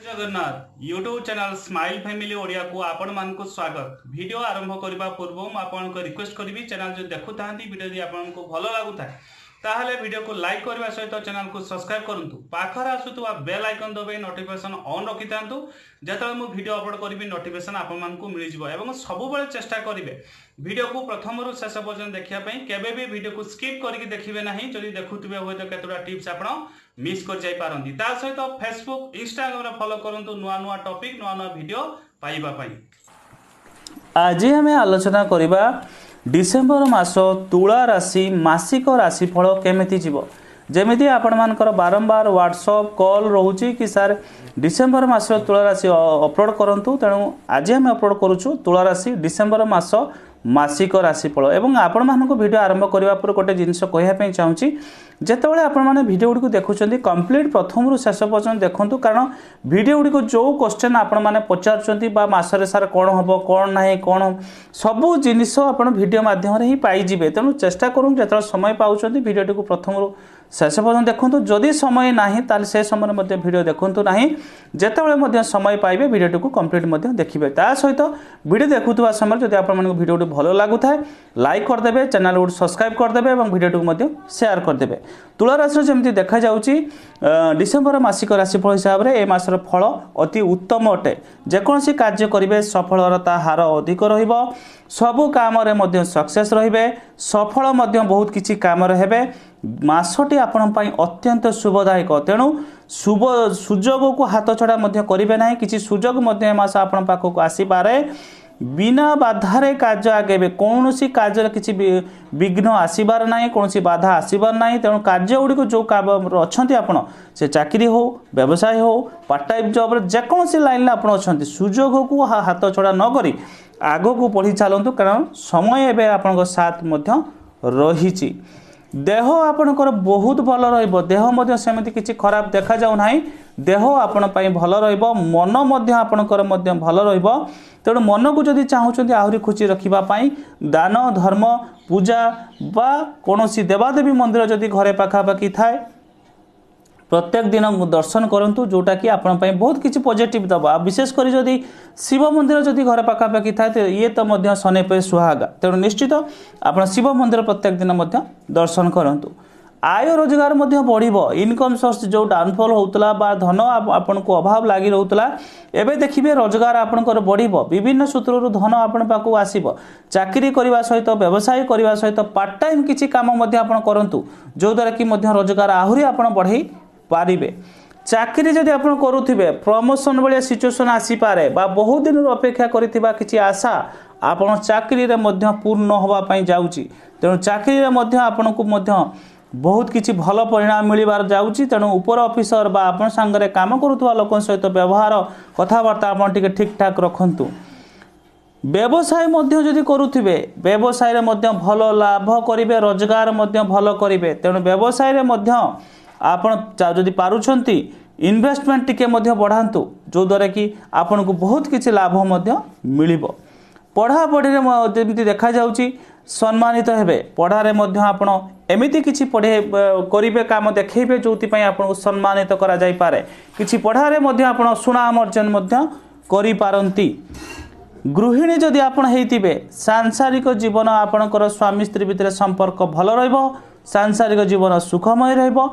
Jagannath YouTube channel smile family Odia को आपण मान को स्वागत। वीडियो आरंभ करने पूर्व मुझे रिक्वेस्ट करी चैनल जो देखु वीडियो यदि आपको भल लगुता ताहले वीडियो को लाइक करने सहित चैनल को सब्सक्राइब करूँ। पाखर आसुवा बेल आइकन दबाई नोटिफिकेशन ऑन रखि था जो मुझे वीडियो अपलोड करी नोटिफिकेशन आपको मिल सब चेष्टा करेंगे वीडियो को प्रथम रू शेष पर्यटन देखापी केवे भी वीडियो को स्किप करके देखिए ना जदि देखुवे हूँ तो केतोटा टिप्स आप मिस कर जापारती सहित फेसबुक इंस्टाग्राम फॉलो करूँ नुआ नुआ टॉपिक नुआ नुआ वीडियो पाइबापी। आज आम आलोचना करवा डिसेम्बर मास तुला राशि मासिक राशिफल केमिति जीव जमीती आपण मानकर बारंबार व्हाट्सअप कॉल रोचे कि सार डिसेम्बर मास तुला राशि अपलोड करूँ तेणु आज आम अपलोड करुचु तुला राशि डिसेम्बर मास मासिक राशिफल एवं आपण मानक वीडियो आरंभ करने पर गोटे जिनस कहवाई चाहूँगी जितेबाला आपण मैंने वीडियो गुड़ी देखुं कंप्लीट प्रथम रू शेष पर्यटन देखूँ कारण वीडियो गुड़ी जो क्वेश्चन आपण मैंने पचार मसरे सार कौन हम कौन ना कौन सबू जिनिस आप वीडियो मध्यम ही पाइबे तेणु चेष्टा करूँ जो समय पाँच वीडियो को प्रथम रू शेष पर्यटन देखूँ जदि समय ना से समय वीडियो देखूँ ना जितेबाला समय पाइबे वीडियो को कंप्लीट देखिए सहित वीडियो देखुवा समय जब आप वीडियो भल लगुए लाइक करदे चैनल को सब्सक्राइब करदे और वीडियो को शेयर करदे। तुला राशि जमी देखा डिसेम्बर मासिक राशिफल हिसाब से मसर फल अति उत्तम अटे जेकोसी कार्य करेंगे सफलता हार अधिक सबु काम सक्सेस रे सफल बहुत किसी काम हे मासटी आपण अत्यंत शुभदायक तेणु शुभ सुजोग को हाथ छड़ा करेंगे ना कि सुजोग मास आपण पाखक आसीपे बिना बाधारे कार्य आगे कौन सी कार्य किसी विघ्न आसबार ना कौन सी बाधा आसबार ना तेणु कार्य गुड़िक जो अच्छा आपण से चाकरी हो व्यवसाय हो पार्ट टाइम जॉब जेकोसी लाइन में आपड़ अच्छा सुजोग को हाथ छड़ा नक आग को बढ़ी चलतु कारण समय एवं आपण साथ रही देह आपणकर बहुत भल रह सेमती किसी खराब देखा जाऊना देह आपण भल मन आपणकर भल तेणु मन को जदि चाहते आहरी खुशी रखापी दान धर्म पूजा बा कौन देवादेवी मंदिर जदि घरे पाखापाखि थाए प्रत्येक दिन दर्शन करूँ जोटा कि आपण बहुत किसी पॉजिटिव दबा विशेषकर जदि शिव मंदिर जदि घर पाखापाखि थाए तो ये तो शनि पे सुहागा तेणु निश्चित आप शिव मंदिर प्रत्येक दिन दर्शन करूँ आय रोजगार बढ़ इनकम सोर्स जो डाउनफॉल होता बा धन आपन को अभाव लगी रोला एवं देखिए रोजगार आपंकर बढ़ विभिन्न सूत्रु धन आपण पाक आसब चाकरी करने सहित व्यवसाय करने सहित पार्ट टाइम किसी काम करूँ जो द्वारा कि रोजगार आहरी आप बढ़ई पारे चाकरी जदि आप करुवे प्रमोशन भाया सिचुएसन आसीपे बहुत दिन अपेक्षा करिथिबा किछि आशा आपण चाकरी रे पूर्ण होगापाई जाऊँगी तेणु चाकरी रे आपण को बहुत किसी भल परिणाम मिलबार जाऊँगी तेणु उपर ऑफिसर बा आपण सांगरे काम करुवा लोक सहित व्यवहार कथबार्ता आप ठीक ठाक रखु व्यवसाय जदि करुवे व्यवसाय भल लाभ करेंगे रोजगार भल करेंगे तेणु व्यवसाय आपण जदि पारुछंती इन्वेस्टमेंट टिके बढ़ातु जो द्वारा कि आपण को बहुत किसी लाभ मिल पढ़ापढ़ी जमी देखा जाउची सम्मानित हेबे पढ़ारे आपण एमिति किछि पढ़े करिवे काम देखेबे जोति आपको सम्मानित करा जाय पारे किछि पढ़ारे आपण सुनाम अर्जन करि पारंती। गृहिणी जदि आपण हेतिबे सांसारिक जीवन आपणकर स्वामी स्त्री भितर संपर्क भल रहइबो सांसारिक जीवन सुखमय रहइबो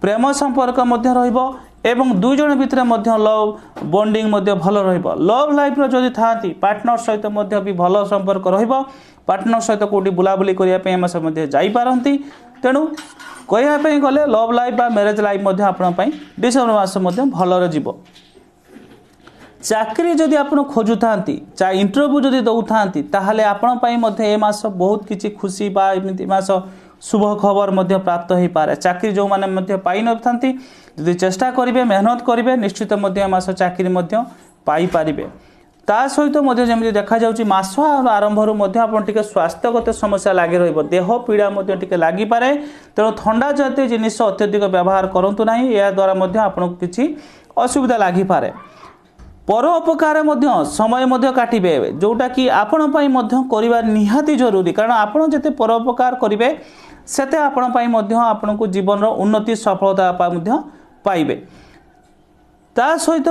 प्रेम संपर्क रहइबो एवं दुई जन भितर लव बॉन्डिंग भल रहिबो लव लाइफ जदि थांती पार्टनर सहित भी भल संपर्क रहिबो पार्टनर सहित कोटी बुलाबुली करने मास जापारती तेणु कहवाई गले लव लाइफ बा मैरेज लाइफ डिसेम्बर मास भल जीव चाकरी जदि आप खोजु था इंटरव्यू जदि दौराती ताहले आपण ए मास बहुत किसी खुशी बा एमती मास शुभ खबर प्राप्त हो पारे चाकरी जो मैंने पाई न था जदि चेष्टा करेंगे मेहनत करेंगे निश्चित मास चाकरी पाई पारिबे ता सहित जमी देखा जाउची मास आरंभ टे स्वास्थ्यगत समस्या लगी रही देह पीड़ा टे लगिपे तेणु थंडा जातीय जिनिस अत्यधिक व्यवहार करूँ ना या द्वारा आपको किसी असुविधा लगिपे परोपकार समय काटिबे जोटा कि आपण करवा निहाती जरूरी कारण आपण जते परोपकार करेंगे सेते आपण को जीवन उन्नति सफलता पाइबे ता सहित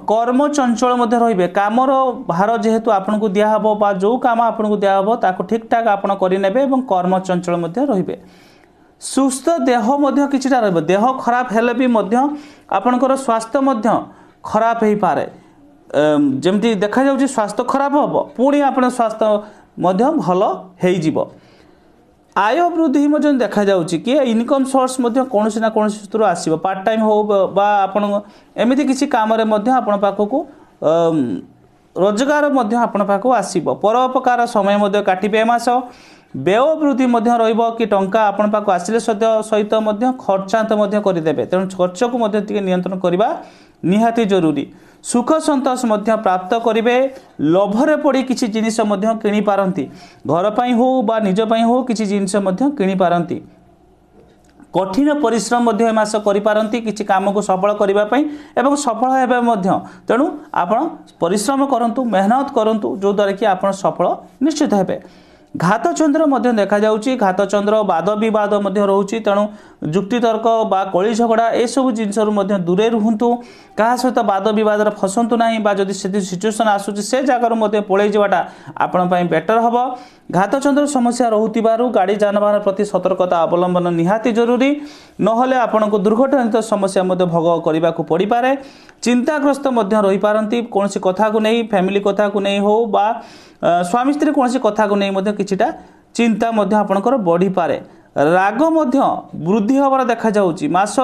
कर्म चंचल रे कामर भार जेहेतु आपन को दिया हबो बा जो काम आपन को दिया हबो ताको ठीक ठाक आपन करि नेबे एवं कर्म चंचल रे सुस्थ देह किछिटा रहबो देह खराब हेले भी आपनकर स्वास्थ्य खराब हो पारे जमती देखा जाउची स्वास्थ्य खराब हबो पुणी आपन स्वास्थ्य भल हेई जिवो आय वृद्धि देखा जाउची कि इनकम सोर्स कौन ना कौन सूत्र आसीबो पार्ट टाइम हो बा आपन एमिति किछि काम रे आपन पाखकु रोजगार आपन पाखकु आसीबो परोपकार समय काटिबे मास व्यय वृद्धि रहिबो कि टंका आपन पाखकु आसिले सहित खर्चांत करदेबे तेणु खर्च को नियंत्रण करबा निहाती जरूरी सुख संतोष प्राप्त करेंगे लोभरे पड़ी किसी जिनिस किणी पारती घर पर हो बा निज हो किसी जिनिस किणी पारती कठिन परिश्रम मास करिपारंती किछि काम को सफल करने एवं सफल हेबे तेणु आपण परिश्रम करंतु मेहनत करंतु जो द्वारा कि आपण सफल निश्चित हेबे घात चंद्र देखा जाउची घात चंद्र वाद विवाद रोचे तेणु जुक्ति तर्क बा कली झगड़ा ए सब जिनस दूरे रुहतु क्या सहित वाद विवाद फसंतु ना बा जदि सिचुएसन आसूची से जगार पलि जावाटा आपण पई बेटर हबो घात चंद्र समस्या रोहुतिबारु गाड़ी जानवाहन प्रति सतर्कता अवलंबन निहाती जरूरी नहले आपण को दुर्घटनित समस्या भोग करने को पड़ पारे चिंताग्रस्त रही पारती कौन कथा को नहीं फैमिली कथा को नहीं हो बा स्वामी स्त्री कौन कथा को नहीं किछिटा चिंता आपणकर बढ़ी पारे राग वृद्धि हबार देखा जाउची मास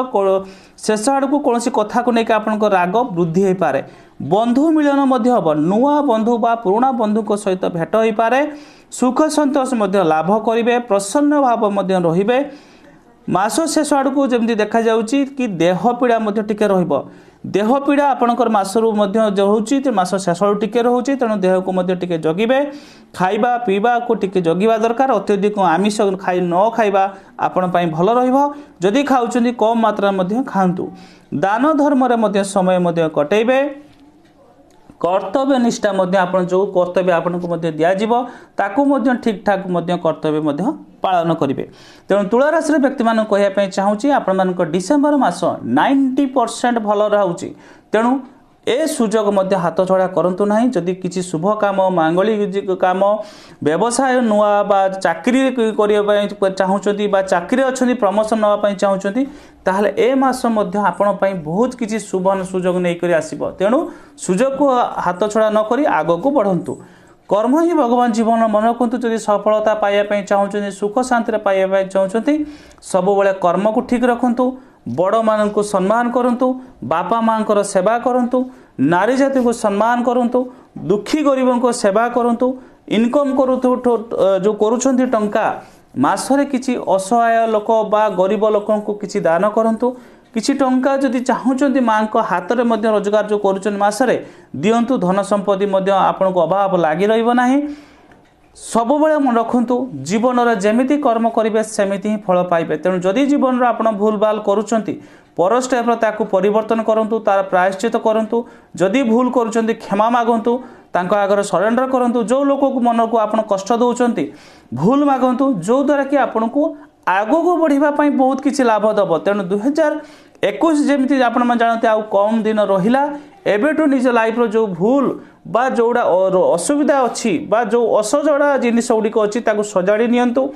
शेष आड़ को कौन कथा को लेकिन आपन राग वृद्धि हो पारे बंधु मिलन हम नुआ बंधु बा पुराणा बंधु सहित भेट हो पारे सुख संतोष लाभ करेंगे प्रसन्न भाव रे मास शेष आड़ को जमी देखा जाउची कि देह पीड़ा टिके रहिबो देह पीड़ा आपणकर मासरू रोचे मास शेष टिके रोचे तेणु देह को टिके जगिबे खाइबा पीवा को टिके जगिबा दरकार अत्यधिक आमिष खाई न खाइबा आपण पई भल रहिबो जदि खाउचंदी कम मात्रा मध्ये खांतु दान धर्म रे समय कटेबे कर्तव्य निष्ठा आपण जो कर्तव्य आपन को दिया जीवो ताकू ठीक ठाक कर्तव्य पालन करेंगे तेणु तुला राशि व्यक्ति मान कहवाई चाहूँगी आपण मान डिसेम्बर मास 90% भल रही तेणु ए सुजोग हाथ छड़ा करंतु नाही जदि किसी शुभ काम मांगलिक काम व्यवसाय नुआ बा चाकरी करने चाहूँगी बा चाकरी अच्छी प्रमोशन नापी चाहूँगी ताहले ए मास आपण बहुत किसी शुभ सुजोग नहीं आसब तेणु सुजोग को हाथ छड़ा न करी आग को बढ़ंतु कर्म ही भगवान जीवन मन रखु जदि सफलता पाइबा चाहूँगी सुख शांति पाइबा चाहूँगी सब बेले कर्म को ठीक रखु बड़ मान को सम्मान करंतु बापा माँ को सेवा करंतु नारी जाति को सम्मान करंतु दुखी गरीबों को सेवा करंतु इनकम जो करुछंती टंका मासरे किछि असहाय लोक बा गरीब लोकों को किछि दान करंतु किछि टंका जदि चाहूँगी माँ को हाथ में रोजगार जो करुछन मासरे दियंतु धन संपत्ति आपन को अभाव लागी रहिबो नाही सब बेले मन रखु जीवन रे जेमिति कर्म करेंगे सेमिति ही फल पाइबे तेणु जदि जीवन आप भूल भाल करुँच पर स्टेप ताकू परिवर्तन करूँ तार प्रायश्चित करूँ जदि भूल करुँच क्षमा मागंतु तांको आगे सरेंडर करूँ जो लोक मन को आप कष्ट दौरान भूल मागंतु जो द्वारा कि आपन को आग को बढ़ापी बहुत किसी लाभ दब तेणु 2021 जमी आप जानते आउ कम दिन रहिला एबेठु निज लाइफ जो भूल बा जोड़ा असुविधा अच्छी बा जो असजड़ा जिनिस गुड़िक अच्छी सजाड़ी नियंतु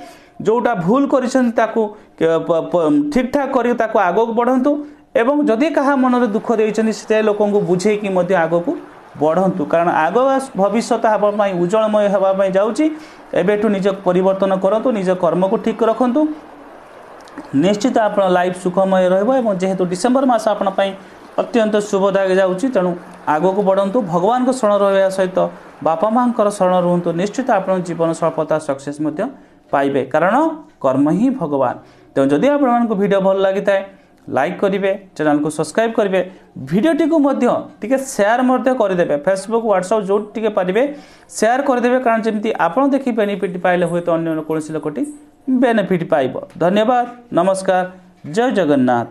जोटा भूल करिसेंताकू ठीक ठाक करी ताकू आगो बढ़ंतु एवं जदि कहा मन रे दुख देइछन्ति से लोकों को बुझे कि मध्य आगो को बढ़ंतु कारण आगो भविष्य हबा उज्जवलमय हबा जाउची एबेठु निज परिवर्तन करंतु निज कर्म को ठीक रखंतु निश्चित आप लाइफ सुखमय रहबो एवं जेहेतु डिसेम्बर मास आपण पई अत्यंत शुभदायक जाउची तेणु आगो को बढ़ंतु भगवान को शरण रहिया सहित बापा माँ शरण रुहतु निश्चित आप जीवन सफलता सक्सेस पाइबे कारण कर्म ही भगवान तेणु जदि आप वीडियो भल लगी थाए लाइक करेंगे चैनल को सब्सक्राइब करेंगे वीडियोटी को टिके शेयर करदे फेसबुक व्हाट्सएप जो टिके पारे शेयर करदे कारण जमी आप देखी बेनिफिट पाइले हुए तो अन्य कौन लोकटी बेनिफिट पाइब धन्यवाद नमस्कार जय जगन्नाथ।